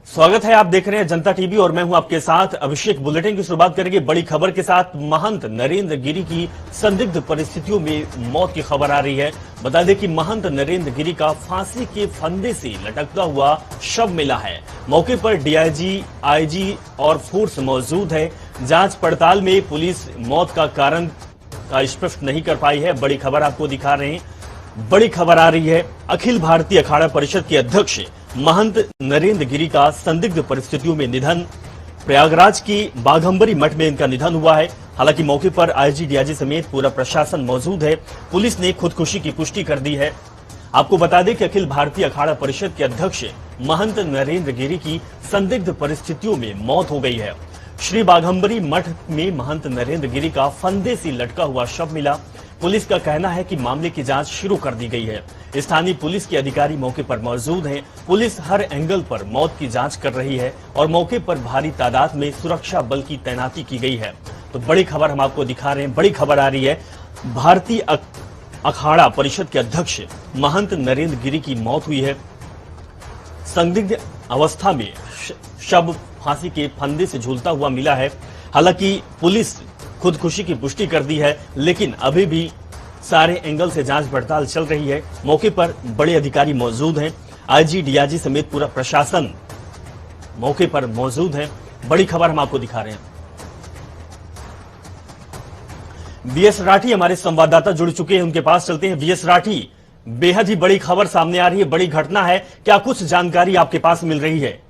स्वागत है। आप देख रहे हैं जनता टीवी और मैं हूं आपके साथ अभिषेक। बुलेटिन की शुरुआत करेंगे बड़ी खबर के साथ। महंत नरेंद्र गिरी की संदिग्ध परिस्थितियों में मौत की खबर आ रही है। बता दें कि महंत नरेंद्र गिरी का फांसी के फंदे से लटकता हुआ शव मिला है। मौके पर डीआईजी, आईजी और फोर्स मौजूद है। जांच पड़ताल में पुलिस मौत का कारण का स्पष्ट नहीं कर पाई है। बड़ी खबर आपको दिखा रहे हैं। बड़ी खबर आ रही है, अखिल भारतीय अखाड़ा परिषद के अध्यक्ष महंत नरेंद्र गिरी का संदिग्ध परिस्थितियों में निधन। प्रयागराज की बाघंबरी मठ में इनका निधन हुआ है। हालांकि मौके पर आईजी, डीआईजी समेत पूरा प्रशासन मौजूद है। पुलिस ने खुदकुशी की पुष्टि कर दी है। आपको बता दें कि अखिल भारतीय अखाड़ा परिषद के अध्यक्ष महंत नरेंद्र गिरी की संदिग्ध परिस्थितियों में मौत हो गई है। श्री बाघंबरी मठ में महंत नरेंद्र गिरी का फंदे से लटका हुआ शव मिला। पुलिस का कहना है कि मामले की जांच शुरू कर दी गई है। स्थानीय पुलिस के अधिकारी मौके पर मौजूद हैं। पुलिस हर एंगल पर मौत की जांच कर रही है और मौके पर भारी तादाद में सुरक्षा बल की तैनाती की गई है। तो बड़ी खबर हम आपको दिखा रहे हैं। बड़ी खबर आ रही है, भारतीय अखाड़ा परिषद के अध्यक्ष महंत नरेंद्र गिरी की मौत हुई है। संदिग्ध अवस्था में शव फांसी के फंदे से झूलता हुआ मिला है। हालांकि पुलिस खुदकुशी की पुष्टि कर दी है, लेकिन अभी भी सारे एंगल से जांच पड़ताल चल रही है। मौके पर बड़े अधिकारी मौजूद हैं। आईजी, डीआईजी समेत पूरा प्रशासन मौके पर मौजूद है। बड़ी खबर हम आपको दिखा रहे हैं। बीएस राठी हमारे संवाददाता जुड़ चुके हैं, उनके पास चलते हैं। बीएस राठी, बेहद ही बड़ी खबर सामने आ रही है, बड़ी घटना है, क्या कुछ जानकारी आपके पास मिल रही है?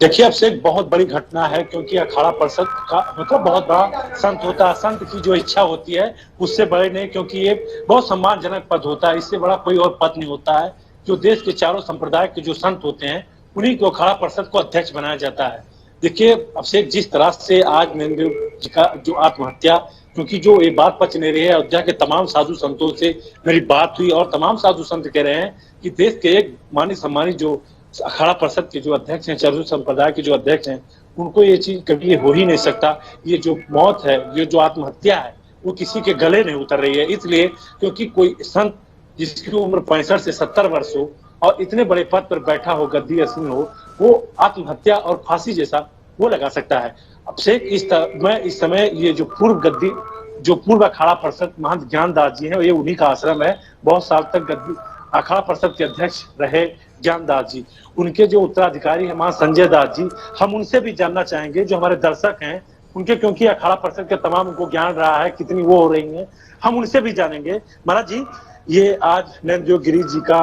देखिए, अब से एक बहुत बड़ी घटना है, क्योंकि अखाड़ा परिषद का मतलब बहुत बड़ा संत होता है। संत की जो इच्छा होती है उससे बड़े नहीं, क्योंकि ये बहुत सम्मानजनक पद होता है। इससे बड़ा कोई और पद नहीं होता है। जो देश के चारों संप्रदाय के जो संत होते हैं उन्हीं को अखाड़ा परिषद को अध्यक्ष बनाया जाता है। देखिए, अब से जिस तरह से आज नरेंद्र जी का जो आत्महत्या, क्योंकि जो ये बात पच नहीं रही है, अयोध्या के तमाम साधु संतों से मेरी बात हुई और तमाम साधु संत कह रहे हैं कि देश के एक मानी सम्मानित जो अखाड़ा परिषद के जो अध्यक्ष हैं, चारों संप्रदाय के जो अध्यक्ष हैं, उनको ये चीज कभी हो ही नहीं सकता। ये जो मौत है, ये जो आत्महत्या है, वो किसी के गले नहीं उतर रही है। इसलिए क्योंकि कोई संत जिसकी उम्र 65 से 70 वर्ष हो और इतने बड़े पद पर बैठा हो, गद्दी असीन हो, वो आत्महत्या और फांसी जैसा वो लगा सकता है। अब से इस समय ये जो पूर्व अखाड़ा परिषद महंत ज्ञानदास जी हैं, ये उन्हीं का आश्रम है। बहुत साल तक गद्दी अखाड़ा परिषद के अध्यक्ष रहे ज्ञानदास जी। उनके जो उत्तराधिकारी हैं महाराज संजय दास जी, हम उनसे भी जानना चाहेंगे, जो हमारे दर्शक हैं उनके, क्योंकि अखाड़ा परिषद के तमाम उनको ज्ञान रहा है, कितनी वो हो रही हैं, हम उनसे भी जानेंगे। महाराज जी, ये आज नरेंद्र गिरी जी का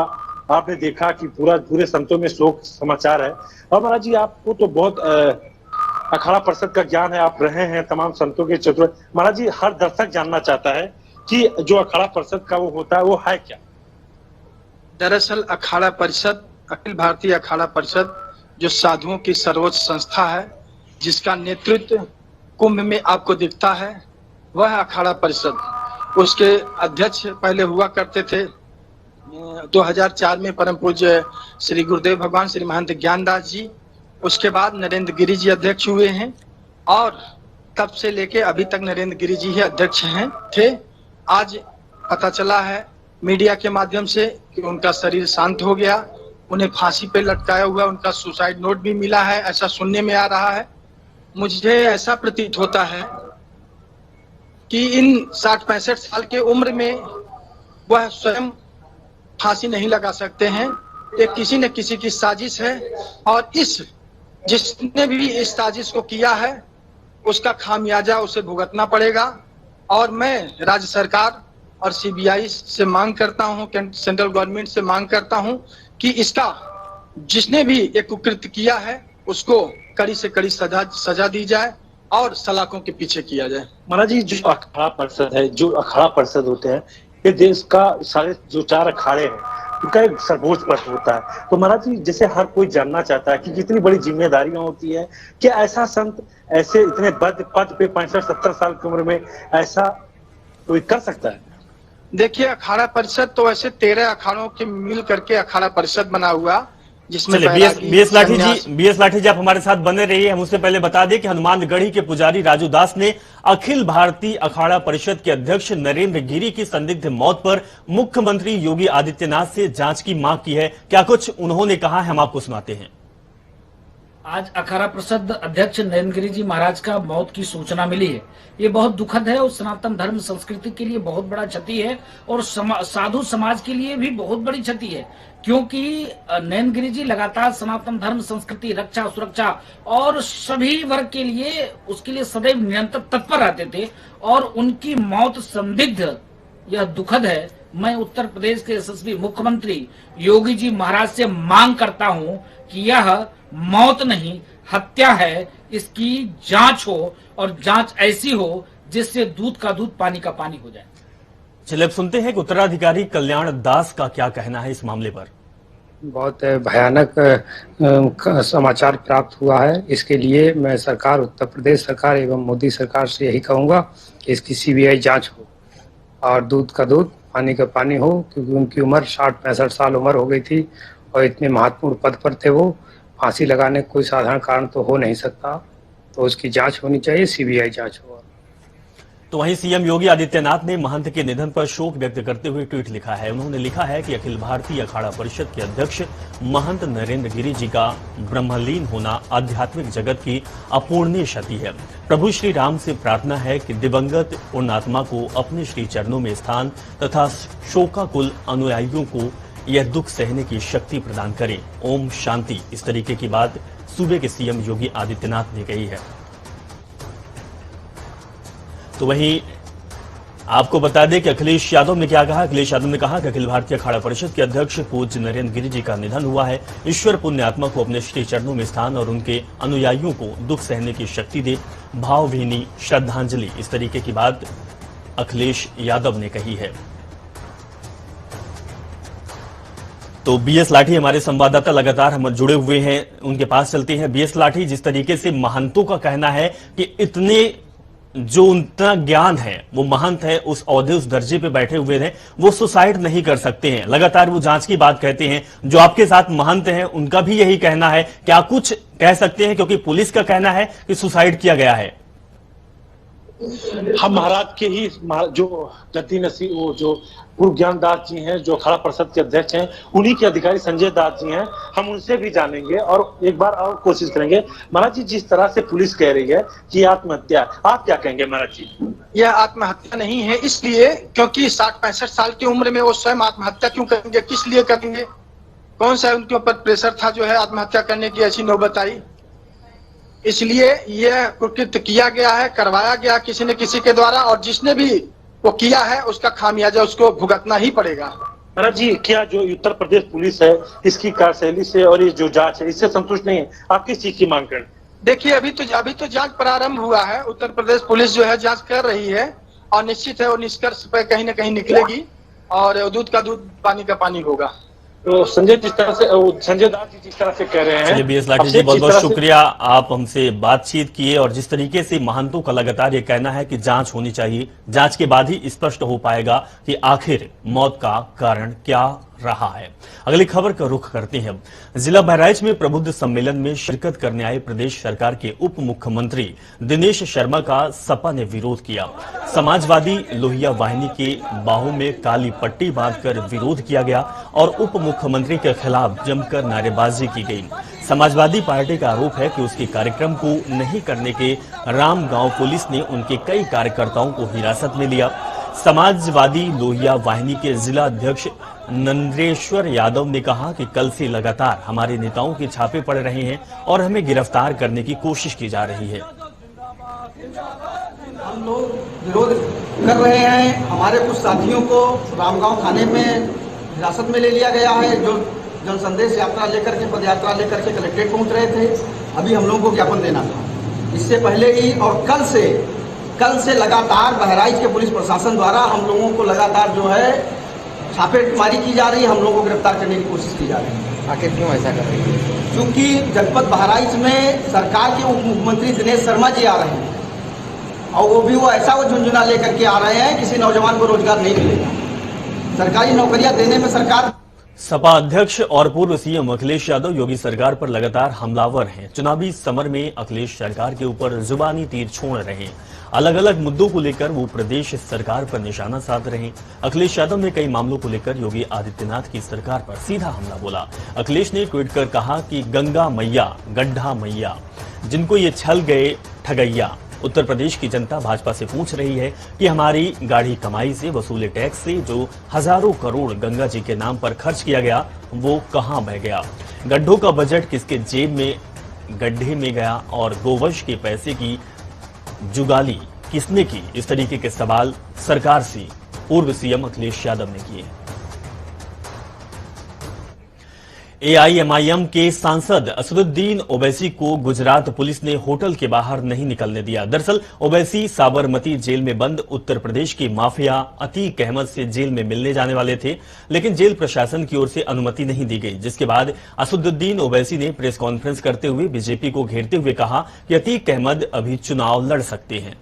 आपने देखा कि पूरे संतों में शोक समाचार है। और महाराज जी, आपको तो बहुत अखाड़ा परिषद का ज्ञान है, आप रहे हैं तमाम संतों के चतुर। महाराज जी, हर दर्शक जानना चाहता है कि जो अखाड़ा परिषद का वो होता है वो है क्या? दरअसल अखाड़ा परिषद, अखिल भारतीय अखाड़ा परिषद जो साधुओं की सर्वोच्च संस्था है, जिसका नेतृत्व कुंभ में आपको दिखता है, वह अखाड़ा परिषद। उसके अध्यक्ष पहले हुआ करते थे 2004 में परम पूज्य श्री गुरुदेव भगवान श्री महंत ज्ञानदास जी। उसके बाद नरेंद्र गिरी जी अध्यक्ष हुए हैं और तब से लेके अभी तक नरेंद्र गिरी जी ही अध्यक्ष थे। आज पता चला है मीडिया के माध्यम से कि उनका शरीर शांत हो गया, उन्हें फांसी पे लटकाया हुआ उनका सुसाइड नोट भी मिला है, ऐसा सुनने में आ रहा है। मुझे ऐसा प्रतीत होता है कि इन 60-65 साल के उम्र में वह स्वयं फांसी नहीं लगा सकते हैं। ये किसी न किसी की साजिश है और जिसने भी इस साजिश को किया है उसका खामियाजा उसे भुगतना पड़ेगा। और मैं राज्य सरकार और सीबीआई से मांग करता हूं, सेंट्रल गवर्नमेंट से मांग करता हूं कि इसका जिसने भी एक कुकृत्य किया है उसको कड़ी से कड़ी सजा दी जाए और सलाखों के पीछे किया जाए। महाराज जी, जो अखाड़ा परिषद है, जो अखाड़ा परिषद होते हैं, ये देश का सारे जो 4 अखाड़े हैं उनका एक सर्वोच्च पद होता है। तो महाराज जी, जैसे हर कोई जानना चाहता है कि कितनी बड़ी जिम्मेदारियां होती है, क्या ऐसा संत ऐसे इतने पद पे 65-70 साल की उम्र में ऐसा कोई कर सकता है? देखिए, अखाड़ा परिषद तो ऐसे 13 अखाड़ों के मिल करके अखाड़ा परिषद बना हुआ, जिसमें चलिए बीएस लाठी जी आप हमारे साथ बने रहिए। हम उससे पहले बता दें कि हनुमानगढ़ी के पुजारी राजू दास ने अखिल भारतीय अखाड़ा परिषद के अध्यक्ष नरेंद्र गिरी की संदिग्ध मौत पर मुख्यमंत्री योगी आदित्यनाथ से जांच की मांग की है। क्या कुछ उन्होंने कहा है, हम आपको सुनाते हैं। आज अखाड़ा परिषद अध्यक्ष नरेंद्र गिरी जी महाराज का मौत की सूचना मिली है। ये बहुत दुखद है और सनातन धर्म संस्कृति के लिए बहुत बड़ा क्षति है और साधु समाज के लिए भी बहुत बड़ी क्षति है, क्योंकि नरेंद्र गिरी जी लगातार सनातन धर्म संस्कृति रक्षा सुरक्षा और सभी वर्ग के लिए उसके लिए सदैव निरंतर तत्पर रहते थे और उनकी मौत संदिग्ध, यह दुखद है। मैं उत्तर प्रदेश के यशस्वी मुख्यमंत्री योगी जी महाराज से मांग करता हूं कि यह मौत नहीं हत्या है, इसकी जांच हो और जांच ऐसी हो जिससे दूध का दूध पानी का पानी हो जाए। चलिए अब सुनते हैं कि उत्तराधिकारी कल्याण दास का क्या कहना है इस मामले पर। बहुत भयानक समाचार प्राप्त हुआ है। इसके लिए मैं सरकार, उत्तर प्रदेश सरकार एवं मोदी सरकार से यही कहूंगा कि इसकी सीबीआई जांच हो और दूध का दूध पानी का पानी हो, क्योंकि उनकी उम्र 60-65 साल उम्र हो गई थी और इतने महत्वपूर्ण पद पर थे वो। फांसी लगाने का कोई साधारण कारण तो हो नहीं सकता, तो उसकी जांच होनी चाहिए, सीबीआई जांच हो। तो वहीं सीएम योगी आदित्यनाथ ने महंत के निधन पर शोक व्यक्त करते हुए ट्वीट लिखा है। उन्होंने लिखा है कि अखिल भारतीय अखाड़ा परिषद के अध्यक्ष महंत नरेंद्र गिरी जी का ब्रह्मलीन होना आध्यात्मिक जगत की अपूर्णीय क्षति है। प्रभु श्री राम से प्रार्थना है कि दिवंगत पूर्णात्मा को अपने श्री चरणों में स्थान तथा शोकाकुल अनुयायियों को यह दुख सहने की शक्ति प्रदान करे। ओम शांति। इस तरीके की बात सूबे के सीएम योगी आदित्यनाथ ने कही है। तो वहीं आपको बता दें कि अखिलेश यादव ने क्या कहा। अखिलेश यादव ने कहा कि अखिल भारतीय अखाड़ा परिषद के अध्यक्ष पूज्य नरेंद्र गिरी जी का निधन हुआ है। ईश्वर पुण्य आत्मा को अपने श्री चरणों में स्थान और उनके अनुयायियों को दुख सहने की शक्ति दे। भावभीनी श्रद्धांजलि। इस तरीके की बात अखिलेश यादव ने कही है। तो बीएस लाठी हमारे संवाददाता लगातार हम जुड़े हुए हैं, उनके पास चलते हैं। बीएस लाठी, जिस तरीके से महंतों का कहना है कि इतने जो उनका ज्ञान है, वो महंत है, उस औहदे उस दर्जे पे बैठे हुए हैं, वो सुसाइड नहीं कर सकते हैं। लगातार वो जांच की बात कहते हैं। जो आपके साथ महंत हैं उनका भी यही कहना है। क्या कुछ कह सकते हैं, क्योंकि पुलिस का कहना है कि सुसाइड किया गया है। हम महाराज के ही जो गद्दी नसीब वो जो गुरु ज्ञान दास जी हैं, जो अखाड़ा परिषद के अध्यक्ष हैं, उन्हीं के अधिकारी संजय दास जी हैं। हम उनसे भी जानेंगे और एक बार और कोशिश करेंगे। महाराज जी, जिस तरह से पुलिस कह रही है कि आत्महत्या, आप क्या कहेंगे महाराज जी? यह आत्महत्या नहीं है, इसलिए क्योंकि 60-65 साल की उम्र में वो स्वयं आत्महत्या क्यों करेंगे, किस लिए करेंगे? कौन सा उनके ऊपर प्रेशर था जो है आत्महत्या करने की ऐसी नौबत आई? इसलिए यह कुकृत्य किया गया है, करवाया गया किसी न किसी के द्वारा, और जिसने भी वो किया है उसका खामियाजा उसको भुगतना ही पड़ेगा। महाराज जी, क्या जो उत्तर प्रदेश पुलिस है इसकी कार्यशैली से और ये जो जांच है इससे संतुष्ट नहीं है? आप किस चीज की मांग करें? देखिए, अभी तो जांच प्रारंभ हुआ है। उत्तर प्रदेश पुलिस जो है जांच कर रही है और निश्चित है वो निष्कर्ष पे कहीं न कहीं निकलेगी और दूध का दूध पानी का पानी होगा। तो संजय दास जी जिस तरह से कह रहे हैं। चलिए बीएस लाठी जी, बहुत बहुत शुक्रिया, आप हमसे बातचीत किए। और जिस तरीके से महंतों का लगातार ये कहना है कि जांच होनी चाहिए, जांच के बाद ही स्पष्ट हो पाएगा कि आखिर मौत का कारण क्या रहा है। अगली खबर का रुख करते हैं। जिला बहराइच में प्रबुद्ध सम्मेलन में शिरकत करने आए प्रदेश सरकार के उप मुख्यमंत्री दिनेश शर्मा का सपा ने विरोध किया। समाजवादी लोहिया वाहिनी के बाहों में काली पट्टी बांधकर विरोध किया गया और उप मुख्यमंत्री के खिलाफ जमकर नारेबाजी की गई। समाजवादी पार्टी का आरोप है कि उसके कार्यक्रम को नहीं करने के रामगांव पुलिस ने उनके कई कार्यकर्ताओं को हिरासत में लिया। समाजवादी लोहिया वाहिनी के जिला अध्यक्ष नंद्रेश्वर यादव ने कहा कि कल से लगातार हमारे नेताओं के छापे पड़ रहे हैं और हमें गिरफ्तार करने की कोशिश की जा रही है। हम लोग विरोध कर रहे हैं। हमारे कुछ साथियों को रामगांव थाने में हिरासत में ले लिया गया है, जो जन संदेश यात्रा लेकर के, पद यात्रा लेकर के कलेक्ट्रेट पहुंच रहे थे। अभी हम लोगों को ज्ञापन देना था। इससे पहले ही और कल से लगातार बहराइच के पुलिस प्रशासन द्वारा हम लोगों को लगातार जो है छापेमारी की जा रही है, हम लोगों को गिरफ्तार करने की कोशिश की जा रही है। आखिर क्यों ऐसा कर रही है? क्योंकि जनपद बहराइच में सरकार के उप मुख्यमंत्री दिनेश शर्मा जी आ रहे हैं और वो ऐसा झुंझुना लेकर के आ रहे हैं, किसी नौजवान को रोजगार नहीं मिलेगा। सरकारी नौकरियां देने में सरकार सपा अध्यक्ष और पूर्व सीएम अखिलेश यादव योगी सरकार पर लगातार हमलावर हैं। चुनावी समर में अखिलेश सरकार के ऊपर जुबानी तीर छोड़ रहे हैं। अलग अलग मुद्दों को लेकर वो प्रदेश सरकार पर निशाना साध रहे हैं। अखिलेश यादव ने कई मामलों को लेकर योगी आदित्यनाथ की सरकार पर सीधा हमला बोला। अखिलेश ने ट्वीट कर कहा कि गंगा मैया गड्ढा मैया, जिनको ये छल गए ठगैया। उत्तर प्रदेश की जनता भाजपा से पूछ रही है कि हमारी गाढ़ी कमाई से वसूले टैक्स से जो हजारों करोड़ गंगा जी के नाम पर खर्च किया गया वो कहां बह गया। गड्ढों का बजट किसके जेब में गड्ढे में गया और गोवंश के पैसे की जुगाली किसने की। इस तरीके के सवाल सरकार से पूर्व सीएम अखिलेश यादव ने किए। एआईएमआईएम के सांसद असदुद्दीन ओवैसी को गुजरात पुलिस ने होटल के बाहर नहीं निकलने दिया। दरअसल ओवैसी साबरमती जेल में बंद उत्तर प्रदेश की माफिया अतीक अहमद से जेल में मिलने जाने वाले थे, लेकिन जेल प्रशासन की ओर से अनुमति नहीं दी गई, जिसके बाद असदुद्दीन ओवैसी ने प्रेस कॉन्फ्रेंस करते हुए बीजेपी को घेरते हुए कहा कि अतीक अहमद अभी चुनाव लड़ सकते हैं।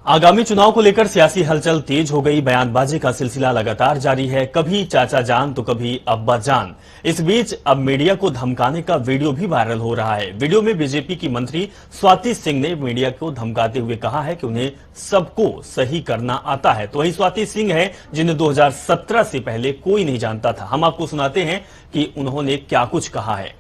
आगामी चुनाव को लेकर सियासी हलचल तेज हो गई। बयानबाजी का सिलसिला लगातार जारी है, कभी चाचा जान तो कभी अब्बा जान। इस बीच अब मीडिया को धमकाने का वीडियो भी वायरल हो रहा है। वीडियो में बीजेपी की मंत्री स्वाति सिंह ने मीडिया को धमकाते हुए कहा है कि उन्हें सबको सही करना आता है। तो वही स्वाति सिंह है जिन्हें 2017 से पहले कोई नहीं जानता था। हम आपको सुनाते हैं कि उन्होंने क्या कुछ कहा है।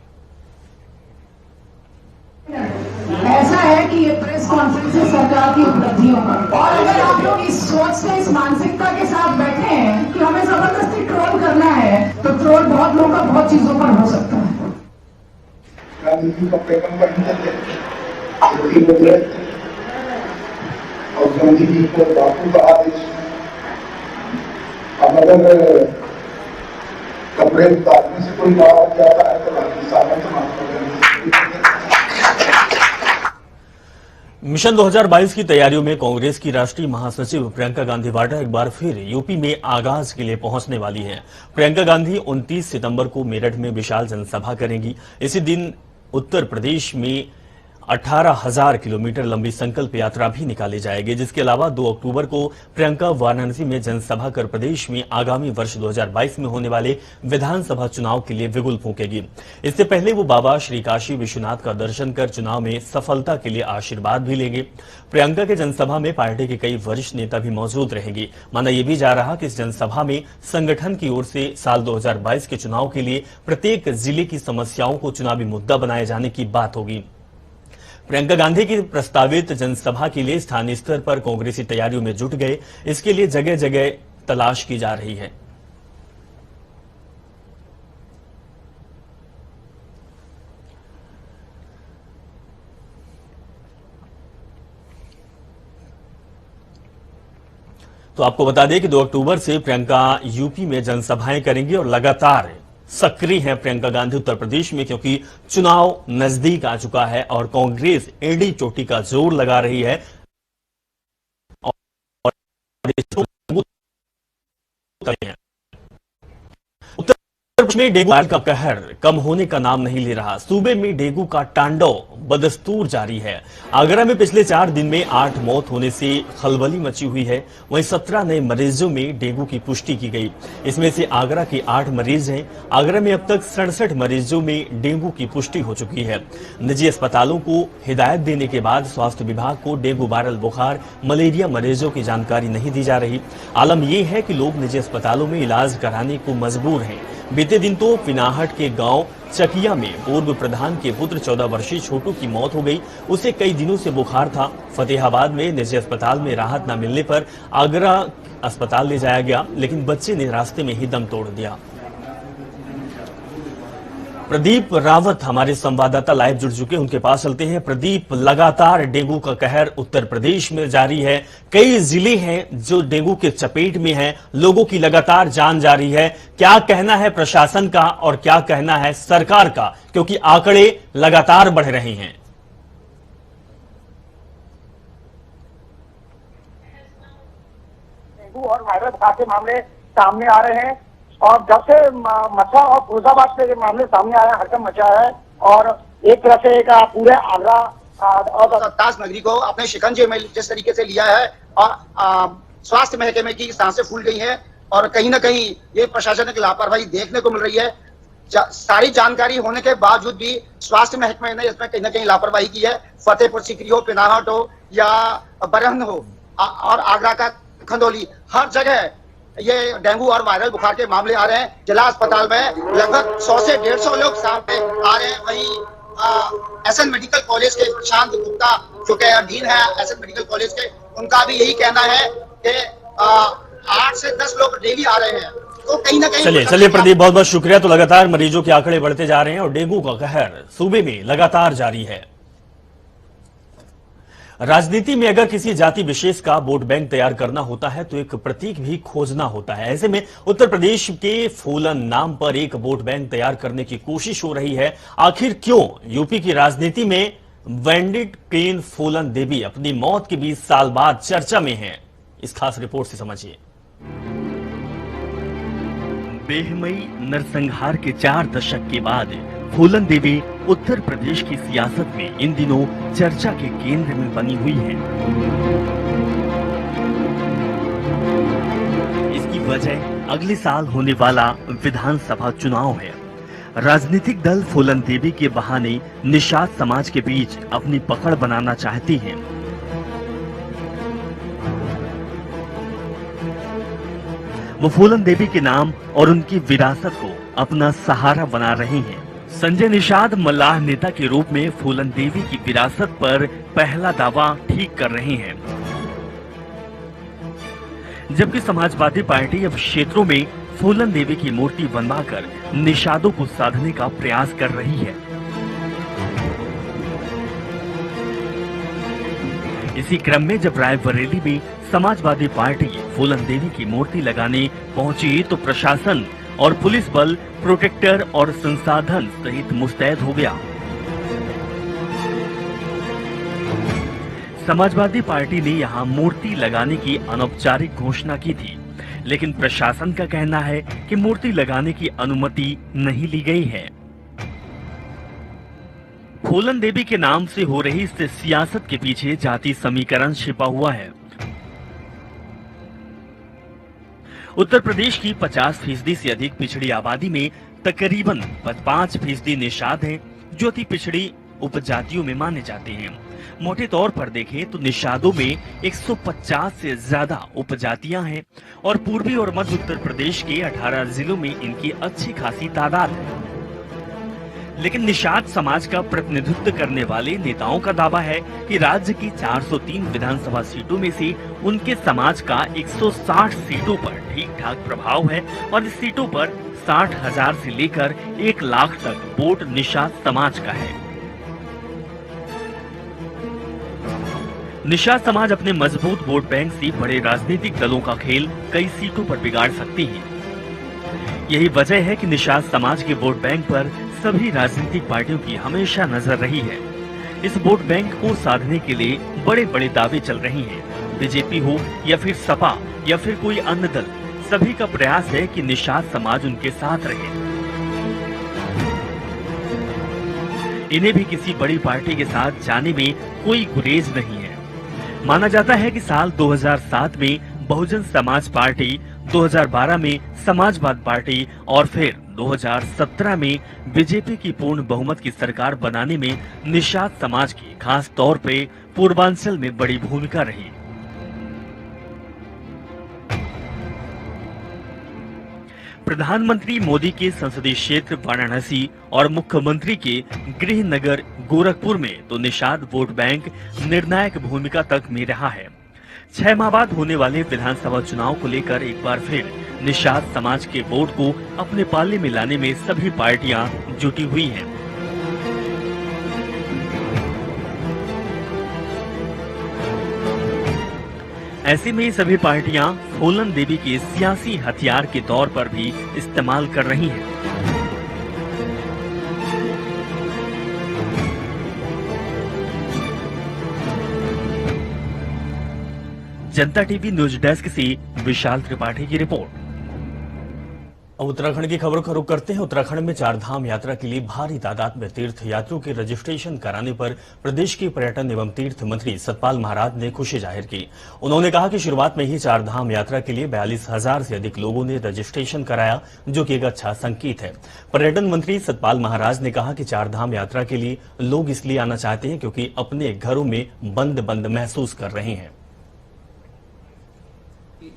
ऐसा है कि ये प्रेस कॉन्फ्रेंस है सरकार की उपलब्धियों पर, और अगर आप लोग इस सोच से, इस मानसिकता के साथ बैठे हैं कि हमें जबरदस्ती ट्रोल करना है, तो ट्रोल बहुत लोगों का बहुत चीजों पर हो सकता है। गांधी का पैगंबर और गांधी जी को बापू का आदेश, अब अगर कपड़े उतारने से कोई बाहर जाता है तो बाकी सामने मिशन 2022 की तैयारियों में कांग्रेस की राष्ट्रीय महासचिव प्रियंका गांधी वाड्रा एक बार फिर यूपी में आगाज के लिए पहुंचने वाली हैं। प्रियंका गांधी 29 सितंबर को मेरठ में विशाल जनसभा करेंगी। इसी दिन उत्तर प्रदेश में 18,000 किलोमीटर लंबी संकल्प यात्रा भी निकाली जाएगी, जिसके अलावा 2 अक्टूबर को प्रियंका वाराणसी में जनसभा कर प्रदेश में आगामी वर्ष 2022 में होने वाले विधानसभा चुनाव के लिए बिगुल फूंकेगी। इससे पहले वो बाबा श्री काशी विश्वनाथ का दर्शन कर चुनाव में सफलता के लिए आशीर्वाद भी लेंगे। प्रियंका के जनसभा में पार्टी के कई वरिष्ठ नेता भी मौजूद रहेंगे। माना यह भी जा रहा कि इस जनसभा में संगठन की ओर से साल 2022 के चुनाव के लिए प्रत्येक जिले की समस्याओं को चुनावी मुद्दा बनाए जाने की बात होगी। प्रियंका गांधी की प्रस्तावित जनसभा के लिए स्थानीय स्तर पर कांग्रेसी तैयारियों में जुट गए। इसके लिए जगह जगह तलाश की जा रही है। तो आपको बता दें कि 2 अक्टूबर से प्रियंका यूपी में जनसभाएं करेंगी और लगातार सक्रिय है प्रियंका गांधी उत्तर प्रदेश में, क्योंकि चुनाव नजदीक आ चुका है और कांग्रेस एड़ी चोटी का जोर लगा रही है और उत्तर प्रदेश में डेंगू का कहर कम होने का नाम नहीं ले रहा। सूबे में डेंगू का तांडव बदस्तूर जारी है। आगरा में पिछले 4 दिन में 8 मौत होने से खलबली मची हुई है। वहीं 17 नए मरीजों में डेंगू की पुष्टि की गई। इसमें से आगरा के 8 मरीज हैं। आगरा में अब तक 67 मरीजों में डेंगू की पुष्टि हो चुकी है। निजी अस्पतालों को हिदायत देने के बाद स्वास्थ्य विभाग को डेंगू वायरल बुखार, मलेरिया मरीजों की जानकारी नहीं दी जा रही। आलम यह है कि लोग निजी अस्पतालों में इलाज कराने को मजबूर हैं। बीते दिन तो पिनाहट के गांव चकिया में पूर्व प्रधान के पुत्र 14 वर्षीय छोटू की मौत हो गई। उसे कई दिनों से बुखार था। फतेहाबाद में निजी अस्पताल में राहत न मिलने पर आगरा अस्पताल ले जाया गया, लेकिन बच्चे ने रास्ते में ही दम तोड़ दिया। प्रदीप रावत हमारे संवाददाता लाइव जुड़ चुके हैं, उनके पास चलते हैं। प्रदीप, लगातार डेंगू का कहर उत्तर प्रदेश में जारी है। कई जिले हैं जो डेंगू के चपेट में हैं। लोगों की लगातार जान जा रही है। क्या कहना है प्रशासन का और क्या कहना है सरकार का, क्योंकि आंकड़े लगातार बढ़ रहे हैं। डेंगू और वायरस के मामले सामने आ रहे हैं और जब से मथुरा और फिरोजाबाद से ये मामले सामने आया, हड़कंप मचा है और एक तरह से पूरे आगरा और ताज नगरी को अपने शिकंजे में जिस तरीके से लिया है और स्वास्थ्य महकमे की सांसें फूल गई हैं और कहीं ना कहीं ये प्रशासनिक लापरवाही देखने को मिल रही है। सारी जानकारी होने के बावजूद भी स्वास्थ्य महकमे ने इसमें कहीं ना कहीं लापरवाही की है। फतेहपुर सीकरी हो, पिनाहट हो या बरहन हो और आगरा का खंदौली, हर जगह ये डेंगू और वायरल बुखार के मामले आ रहे हैं। जिला अस्पताल में लगभग 100 से 150 लोग सामने आ रहे हैं। वहीं एसएन मेडिकल कॉलेज के प्रशांत गुप्ता जो कि डीन है एसएन मेडिकल कॉलेज के, उनका भी यही कहना है कि 8 से 10 लोग डेली आ रहे हैं। तो कहीं ना कहीं चलिए प्रदीप, बहुत बहुत शुक्रिया। तो लगातार मरीजों के आंकड़े बढ़ते जा रहे हैं और डेंगू का कहर सूबे में लगातार जारी है। राजनीति में अगर किसी जाति विशेष का वोट बैंक तैयार करना होता है तो एक प्रतीक भी खोजना होता है। ऐसे में उत्तर प्रदेश के फूलन नाम पर एक वोट बैंक तैयार करने की कोशिश हो रही है। आखिर क्यों यूपी की राजनीति में वेंडिट क्वीन फूलन देवी अपनी मौत के 20 साल बाद चर्चा में है, इस खास रिपोर्ट से समझिए। बेहमई नरसंहार के 4 दशक के बाद फूलन देवी उत्तर प्रदेश की सियासत में इन दिनों चर्चा के केंद्र में बनी हुई है। इसकी वजह अगले साल होने वाला विधानसभा चुनाव है। राजनीतिक दल फूलन देवी के बहाने निषाद समाज के बीच अपनी पकड़ बनाना चाहती हैं। वो फूलन देवी के नाम और उनकी विरासत को अपना सहारा बना रहे हैं। संजय निषाद मल्लाह नेता के रूप में फूलन देवी की विरासत पर पहला दावा ठीक कर रहे हैं, जबकि समाजवादी पार्टी अब क्षेत्रों में फूलन देवी की मूर्ति बनवाकर निषादों को साधने का प्रयास कर रही है। इसी क्रम में जब रायबरेली में समाजवादी पार्टी फूलन देवी की मूर्ति लगाने पहुंची तो प्रशासन और पुलिस बल प्रोटेक्टर और संसाधन सहित मुस्तैद हो गया। समाजवादी पार्टी ने यहां मूर्ति लगाने की अनौपचारिक घोषणा की थी, लेकिन प्रशासन का कहना है कि मूर्ति लगाने की अनुमति नहीं ली गई है। फूलन देवी के नाम से हो रही इस सियासत के पीछे जाति समीकरण छिपा हुआ है। उत्तर प्रदेश की 50% से अधिक पिछड़ी आबादी में तकरीबन 5% निषाद हैं, जो अति पिछड़ी उपजातियों में माने जाते हैं। मोटे तौर पर देखें तो निषादों में 150 से ज्यादा उपजातियां हैं और पूर्वी और मध्य उत्तर प्रदेश के 18 जिलों में इनकी अच्छी खासी तादाद है। लेकिन निषाद समाज का प्रतिनिधित्व करने वाले नेताओं का दावा है कि राज्य की 403 विधानसभा सीटों में से उनके समाज का 160 सीटों पर ठीक ठाक प्रभाव है और इस सीटों पर 60,000 से लेकर 1 लाख तक वोट निषाद समाज का है। निषाद समाज अपने मजबूत वोट बैंक से बड़े राजनीतिक दलों का खेल कई सीटों पर बिगाड़ सकती है। यही वजह है कि निषाद समाज के वोट बैंक पर सभी राजनीतिक पार्टियों की हमेशा नजर रही है। इस वोट बैंक को साधने के लिए बड़े बड़े दावे चल रहे हैं। बीजेपी हो या फिर सपा या फिर कोई अन्य दल, सभी का प्रयास है कि निषाद समाज उनके साथ रहे। इन्हें भी किसी बड़ी पार्टी के साथ जाने में कोई गुरेज नहीं है। माना जाता है कि साल 2007 में बहुजन समाज पार्टी, 2012 में समाजवाद पार्टी और फिर 2017 में बीजेपी की पूर्ण बहुमत की सरकार बनाने में निषाद समाज की खास तौर पे पूर्वांचल में बड़ी भूमिका रही। प्रधानमंत्री मोदी के संसदीय क्षेत्र वाराणसी और मुख्यमंत्री के गृह नगर गोरखपुर में तो निषाद वोट बैंक निर्णायक भूमिका तक में रहा है। 6 माह बाद होने वाले विधानसभा चुनाव को लेकर एक बार फिर निषाद समाज के वोट को अपने पाले में लाने में सभी पार्टियां जुटी हुई हैं। ऐसे में सभी पार्टियां फूलन देवी के सियासी हथियार के तौर पर भी इस्तेमाल कर रही हैं। जनता टीवी न्यूज डेस्क से विशाल त्रिपाठी की रिपोर्ट। अब उत्तराखंड की खबरों का रुख करते हैं। उत्तराखंड में चारधाम यात्रा के लिए भारी तादाद में तीर्थ यात्रियों के रजिस्ट्रेशन कराने पर प्रदेश के पर्यटन एवं तीर्थ मंत्री सतपाल महाराज ने खुशी जाहिर की। उन्होंने कहा कि शुरुआत में ही चारधाम यात्रा के लिए 42,000 से अधिक लोगों ने रजिस्ट्रेशन कराया, जो कि एक अच्छा संकेत है। पर्यटन मंत्री सतपाल महाराज ने कहा कि चारधाम यात्रा के लिए लोग इसलिए आना चाहते हैं क्योंकि अपने घरों में बंद बंद महसूस कर रहे हैं।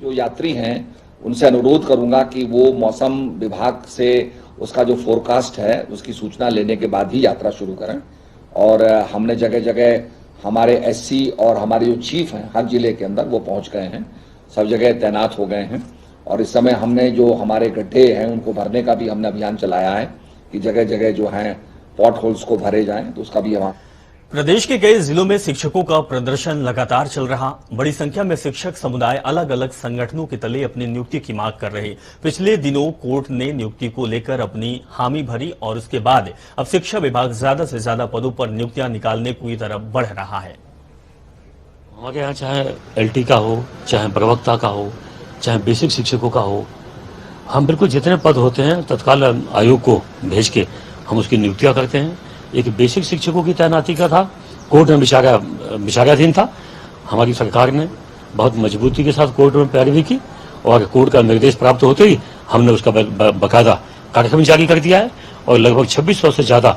जो यात्री हैं उनसे अनुरोध करूंगा कि वो मौसम विभाग से उसका जो फोरकास्ट है उसकी सूचना लेने के बाद ही यात्रा शुरू करें। और हमने जगह जगह हमारे एससी और हमारे जो चीफ हैं हर जिले के अंदर वो पहुंच गए हैं, सब जगह तैनात हो गए हैं। और इस समय हमने जो हमारे गड्ढे हैं उनको भरने का भी हमने अभियान चलाया है कि जगह जगह जो है पॉट होल्स को भरे जाएं, तो उसका भी हम। प्रदेश के कई जिलों में शिक्षकों का प्रदर्शन लगातार चल रहा। बड़ी संख्या में शिक्षक समुदाय अलग अलग संगठनों के तले अपनी नियुक्ति की मांग कर रहे। पिछले दिनों कोर्ट ने नियुक्ति को लेकर अपनी हामी भरी और उसके बाद अब शिक्षा विभाग ज्यादा से ज्यादा पदों पर नियुक्तियां निकालने की तरफ बढ़ रहा है। हमारे यहाँ चाहे एलटी का हो, चाहे प्रवक्ता का हो, चाहे बेसिक शिक्षकों का हो, हम बिल्कुल जितने पद होते हैं तत्काल आयोग को भेज के हम उसकी नियुक्तियां करते हैं। एक बेसिक शिक्षकों की तैनाती का था, कोर्ट में विचाराधीन था। हमारी सरकार ने बहुत मजबूती के साथ कोर्ट में पैरवी की और कोर्ट का निर्देश प्राप्त होते ही हमने उसका बकायदा कार्यक्रम जारी कर दिया है और लगभग 2600 से ज्यादा।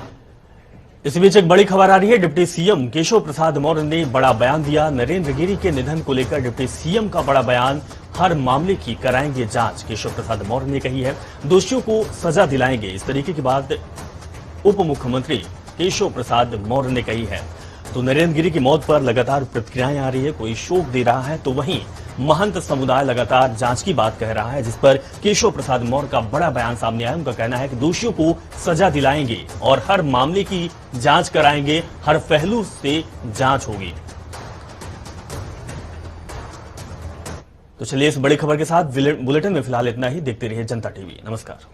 इस बीच एक बड़ी खबर आ रही है। डिप्टी सीएम केशव प्रसाद मौर्य ने बड़ा बयान दिया। नरेंद्र गिरी के निधन को लेकर डिप्टी सीएम का बड़ा बयान। हर मामले की कराएंगे जांच, केशव प्रसाद मौर्य ने कही है। दोषियों को सजा दिलाएंगे, इस तरीके की बात उप मुख्यमंत्री केशव प्रसाद मौर्य ने कही है। तो नरेंद्र गिरी की मौत पर लगातार प्रतिक्रियाएं आ रही है, कोई शोक दे रहा है तो वहीं महंत समुदाय लगातार जांच की बात कह रहा है, जिस पर केशव प्रसाद मौर्य का बड़ा बयान सामने आया। उनका कहना है कि दोषियों को सजा दिलाएंगे और हर मामले की जांच कराएंगे, हर पहलू से जांच होगी। तो चलिए इस बड़ी खबर के साथ बुलेटिन में फिलहाल इतना ही। देखते रहिए जनता टीवी। नमस्कार।